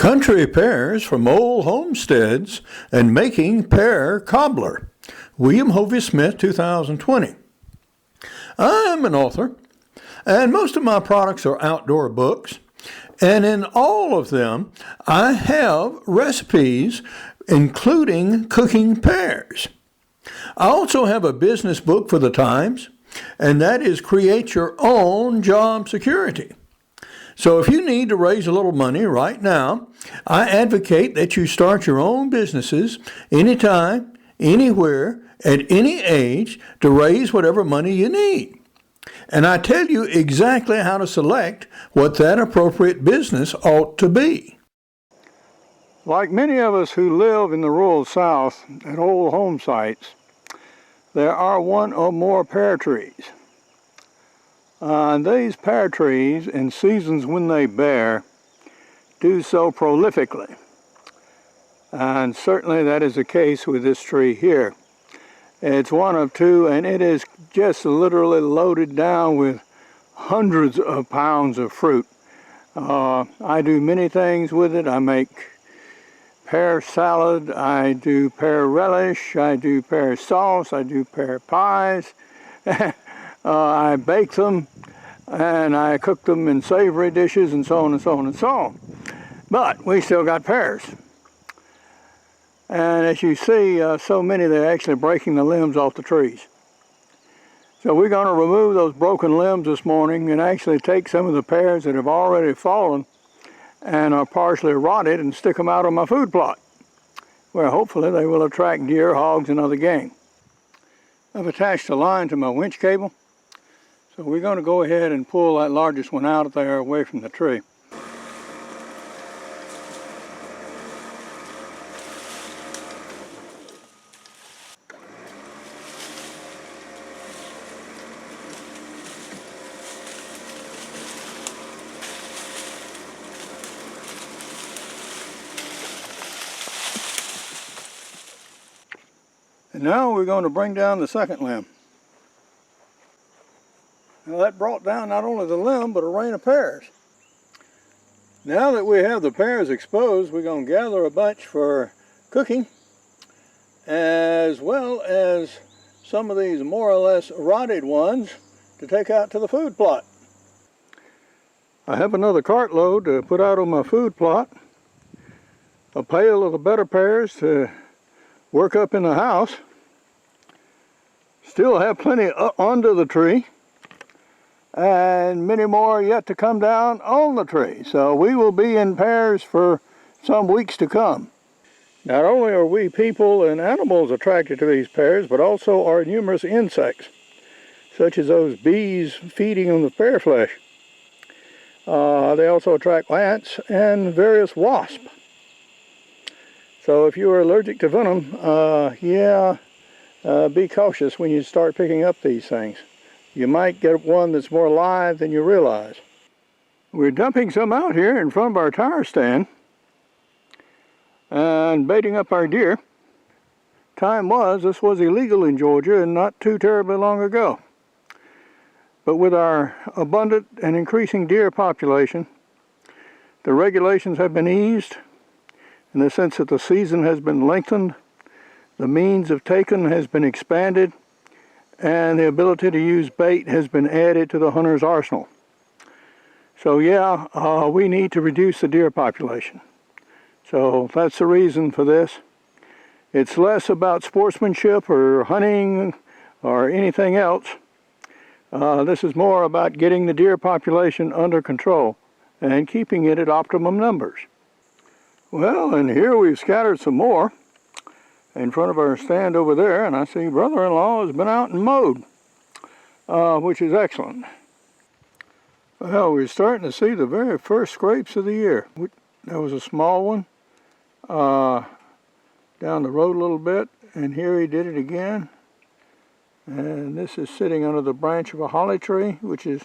Country pears from old homesteads and making Pear Cobbler. William Hovey Smith, 2020. I'm an author, and most of my products are outdoor books, and in all of them I have recipes including cooking pears. I also have a business book for the times, and that is Create Your Own Job Security. So if you need to raise a little money right now, I advocate that you start your own businesses anytime, anywhere, at any age to raise whatever money you need. And I tell you exactly how to select what that appropriate business ought to be. Like many of us who live in the rural South at old home sites, there are one or more pear trees. And these pear trees, in seasons when they bear, do so prolifically. And certainly that is the case with this tree here. It's one of two, and it is just literally loaded down with hundreds of pounds of fruit. I do many things with it. I make pear salad, I do pear relish, I do pear sauce, I do pear pies. I bake them, and I cook them in savory dishes, and so on and so on and so on. But we still got pears. And as you see, so many, they're actually breaking the limbs off the trees. So we're going to remove those broken limbs this morning and actually take some of the pears that have already fallen and are partially rotted and stick them out on my food plot, where hopefully they will attract deer, hogs, and other game. I've attached a line to my winch cable. So we're going to go ahead and pull that largest one out of there away from the tree. And now we're going to bring down the second limb. Now that brought down not only the limb, but a rain of pears. Now that we have the pears exposed, we're going to gather a bunch for cooking, as well as some of these more or less rotted ones to take out to the food plot. I have another cartload to put out on my food plot, a pail of the better pears to work up in the house. Still have plenty under the tree, and many more yet to come down on the tree. So we will be in pears for some weeks to come. Not only are we people and animals attracted to these pears, but also are numerous insects, such as those bees feeding on the pear flesh. They also attract ants and various wasps. So if you are allergic to venom, be cautious when you start picking up these things. You might get one that's more live than you realize. We're dumping some out here in front of our tire stand and baiting up our deer. This was illegal in Georgia and not too terribly long ago. But with our abundant and increasing deer population, the regulations have been eased in the sense that the season has been lengthened, the means of taking has been expanded, and the ability to use bait has been added to the hunter's arsenal. So we need to reduce the deer population. So that's the reason for this. It's less about sportsmanship or hunting or anything else. This is more about getting the deer population under control and keeping it at optimum numbers. Well, and here we've scattered some more in front of our stand over there, and I see brother-in-law has been out and mowed, which is excellent. Well, we're starting to see the very first scrapes of the year. There was a small one down the road a little bit, and here he did it again. And this is sitting under the branch of a holly tree, which is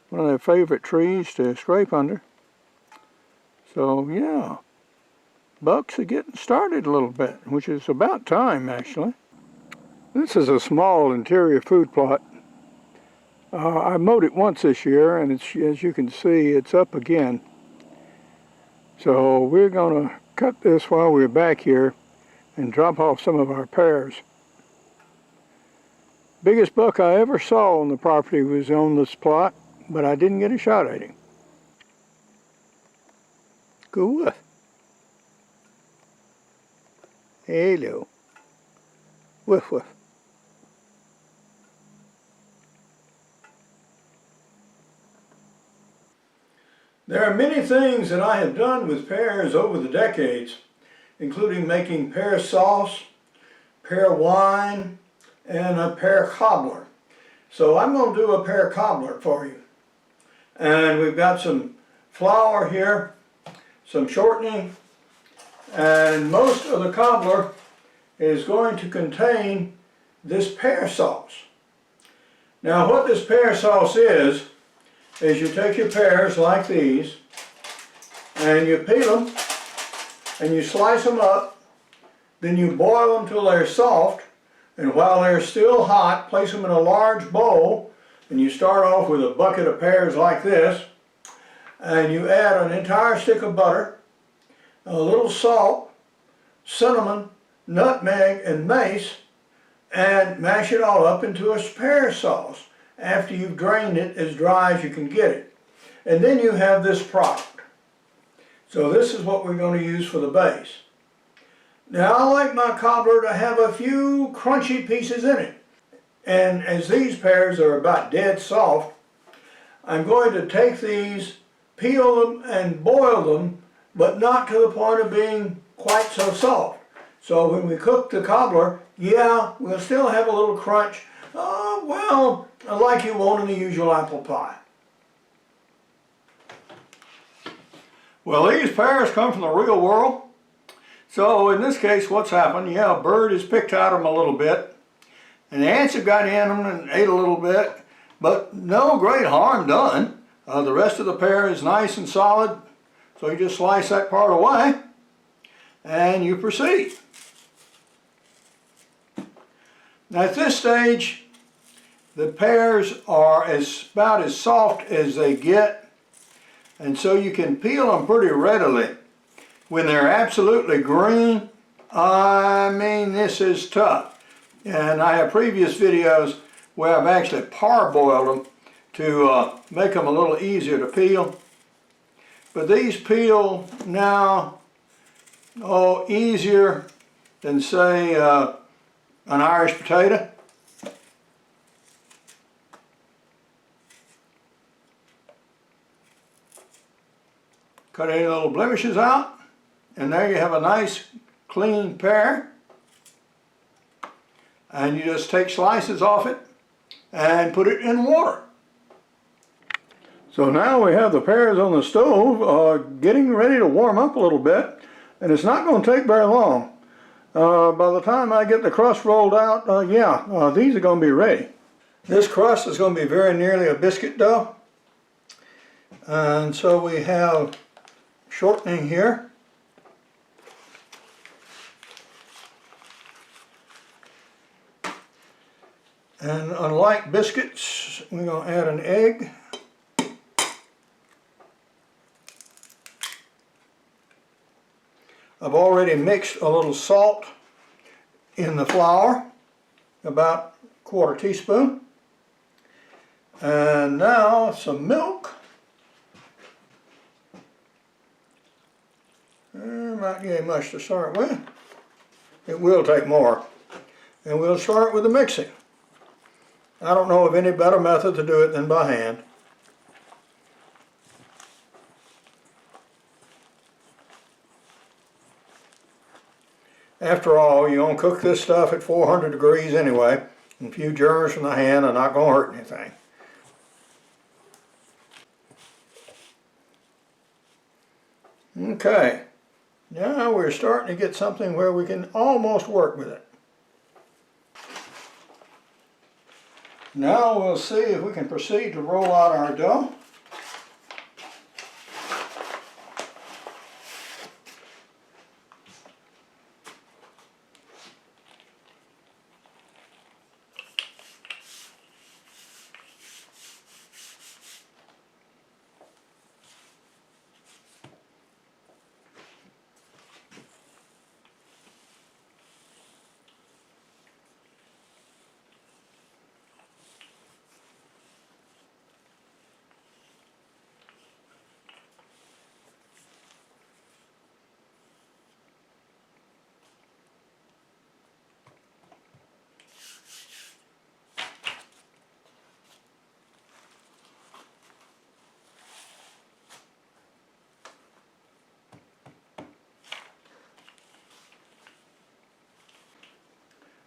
one of their favorite trees to scrape under. So yeah, bucks are getting started a little bit, which is about time actually. This is a small interior food plot. I mowed it once this year, and it's, as you can see, it's up again. So we're going to cut this while we're back here and drop off some of our pears. Biggest buck I ever saw on the property was on this plot, but I didn't get a shot at him. Go with. Hello. Woof woof. There are many things that I have done with pears over the decades, including making pear sauce, pear wine, and a pear cobbler. So I'm going to do a pear cobbler for you. And we've got some flour here, some shortening, and most of the cobbler is going to contain this pear sauce. Now what this pear sauce is you take your pears like these and you peel them and you slice them up, then you boil them till they're soft, and while they're still hot place them in a large bowl, and you start off with a bucket of pears like this, and you add an entire stick of butter, a little salt, cinnamon, nutmeg, and mace, and mash it all up into a pear sauce after you've drained it as dry as you can get it. And then you have this product. So this is what we're going to use for the base. Now I like my cobbler to have a few crunchy pieces in it. And as these pears are about dead soft, I'm going to take these, peel them and boil them, but not to the point of being quite so soft. So when we cook the cobbler, yeah, we'll still have a little crunch. Well, like you won't in the usual apple pie. Well, these pears come from the real world. So in this case, what's happened? Yeah, a bird has picked at them a little bit, and the ants have got in them and ate a little bit, but no great harm done. The rest of the pear is nice and solid, so you just slice that part away, and you proceed. Now at this stage, the pears are about as soft as they get, and so you can peel them pretty readily. When they're absolutely green, I mean, this is tough. And I have previous videos where I've actually parboiled them to make them a little easier to peel. But these peel now, easier than say an Irish potato. Cut any little blemishes out, and there you have a nice clean pear. And you just take slices off it and put it in water. So now we have the pears on the stove getting ready to warm up a little bit, and it's not going to take very long. By the time I get the crust rolled out, these are going to be ready. This crust is going to be very nearly a biscuit dough, and so we have shortening here. And unlike biscuits, we're going to add an egg. I've already mixed a little salt in the flour, about a 1/4 teaspoon. And now some milk. Might get much to start with. It will take more. And we'll start with the mixing. I don't know of any better method to do it than by hand. After all, you're going to cook this stuff at 400 degrees anyway, and a few germs from the hand are not going to hurt anything. Okay, now we're starting to get something where we can almost work with it. Now we'll see if we can proceed to roll out our dough.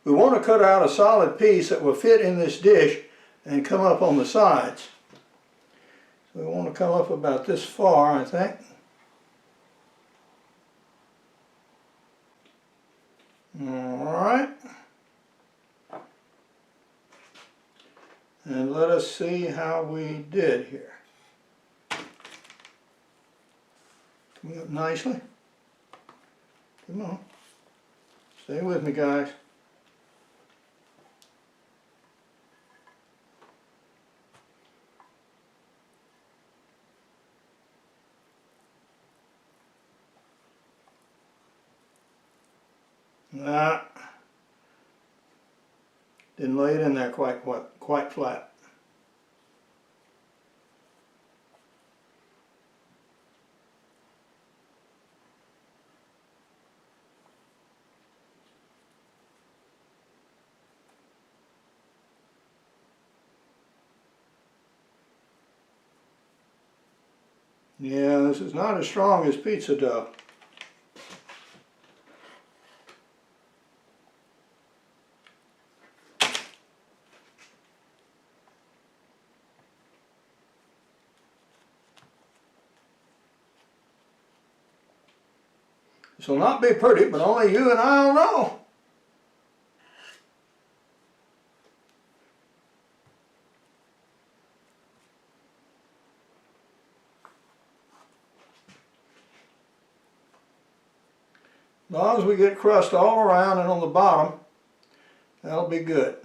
we want to cut out a solid piece that will fit in this dish and come up on the sides. So we want to come up about this far, I think. Alright. And let us see how we did here. Coming up nicely. Come on. Stay with me, guys. Nah, didn't lay it in there quite flat. Yeah, this is not as strong as pizza dough. This will not be pretty, but only you and I will know. As long as we get crust all around and on the bottom, that'll be good.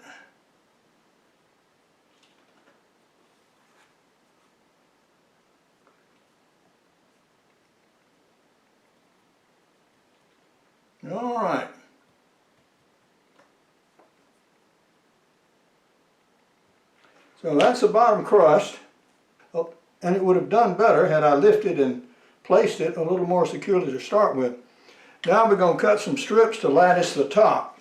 All right. So that's the bottom crust. Oh, and it would have done better had I lifted and placed it a little more securely to start with. Now we're going to cut some strips to lattice the top.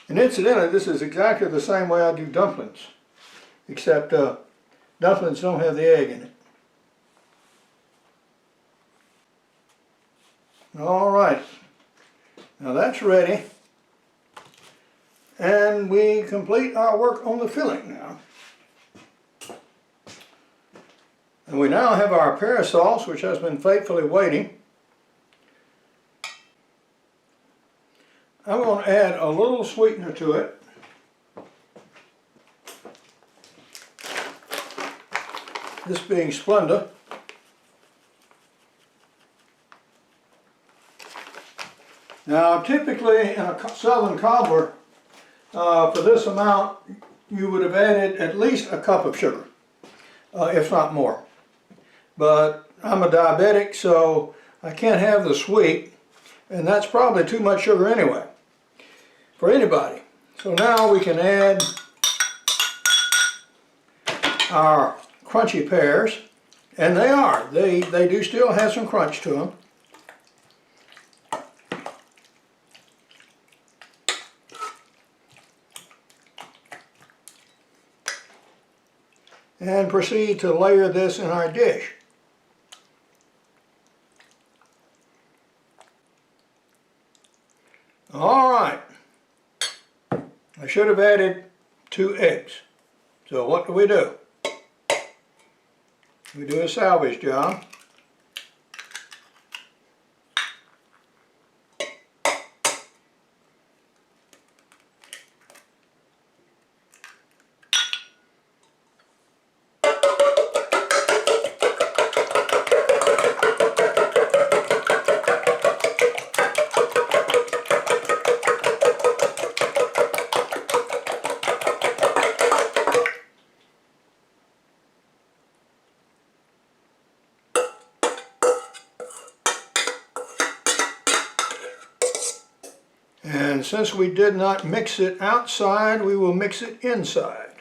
And incidentally, this is exactly the same way I do dumplings, except dumplings don't have the egg in it. All right, now that's ready. And we complete our work on the filling now. And we now have our pear sauce, which has been faithfully waiting. I'm going to add a little sweetener to it. This being Splenda. Now typically in a Southern cobbler, for this amount you would have added at least a cup of sugar, if not more. But I'm a diabetic, so I can't have the sweet, and that's probably too much sugar anyway for anybody. So now we can add our crunchy pears, and they do still have some crunch to them. And proceed to layer this in our dish. All right. I should have added 2 eggs. So what do? We do a salvage job. And since we did not mix it outside, we will mix it inside.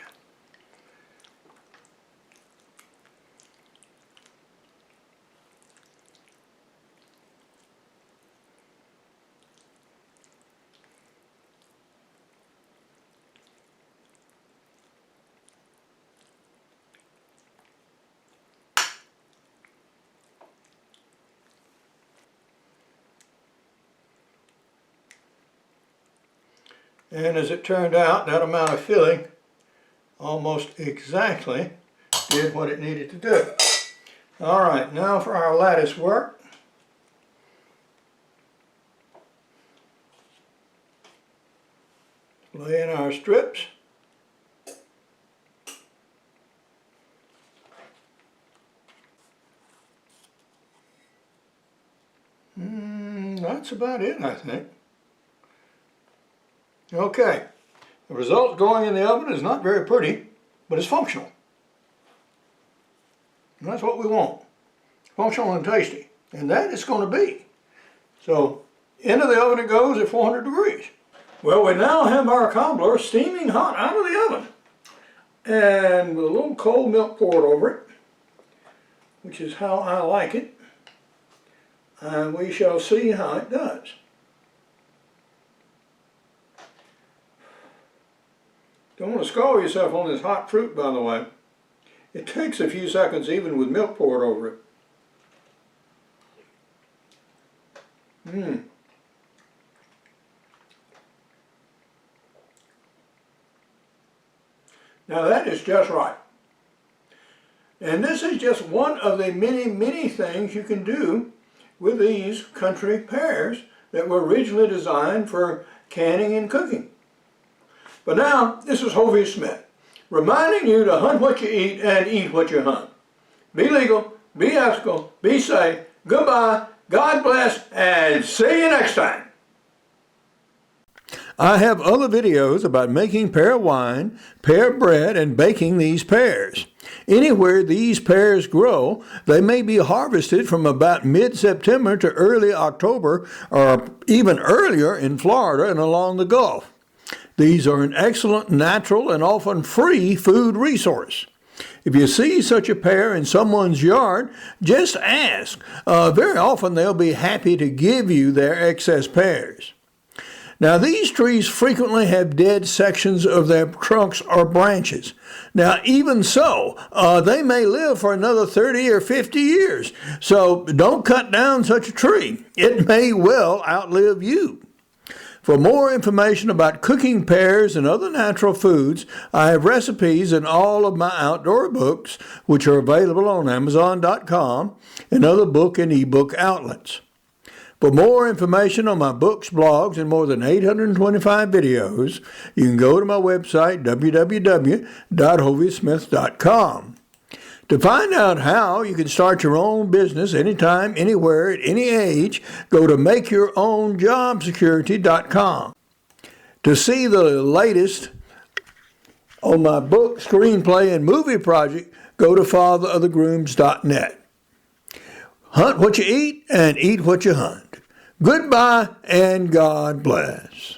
And as it turned out, that amount of filling almost exactly did what it needed to do. All right, now for our lattice work. Lay in our strips. That's about it, I think. Okay, the result going in the oven is not very pretty, but it's functional. And that's what we want. Functional and tasty. And that it's going to be. So, into the oven it goes at 400 degrees. Well, we now have our cobbler steaming hot out of the oven. And with a little cold milk poured over it, which is how I like it. And we shall see how it does. Don't want to scald yourself on this hot fruit, by the way. It takes a few seconds even with milk poured over it. Now that is just right. And this is just one of the many, many things you can do with these country pears that were originally designed for canning and cooking. But now, this is Hovey Smith, reminding you to hunt what you eat and eat what you hunt. Be legal, be ethical, be safe, goodbye, God bless, and see you next time. I have other videos about making pear wine, pear bread, and baking these pears. Anywhere these pears grow, they may be harvested from about mid-September to early October, or even earlier in Florida and along the Gulf. These are an excellent, natural, and often free food resource. If you see such a pear in someone's yard, just ask. Very often they'll be happy to give you their excess pears. Now, these trees frequently have dead sections of their trunks or branches. Now, even so, they may live for another 30 or 50 years. So don't cut down such a tree. It may well outlive you. For more information about cooking pears and other natural foods, I have recipes in all of my outdoor books, which are available on Amazon.com and other book and ebook outlets. For more information on my books, blogs, and more than 825 videos, you can go to my website, www.hoviesmith.com. To find out how you can start your own business anytime, anywhere, at any age, go to makeyourownjobsecurity.com. To see the latest on my book, screenplay, and movie project, go to fatherofthegrooms.net. Hunt what you eat and eat what you hunt. Goodbye and God bless.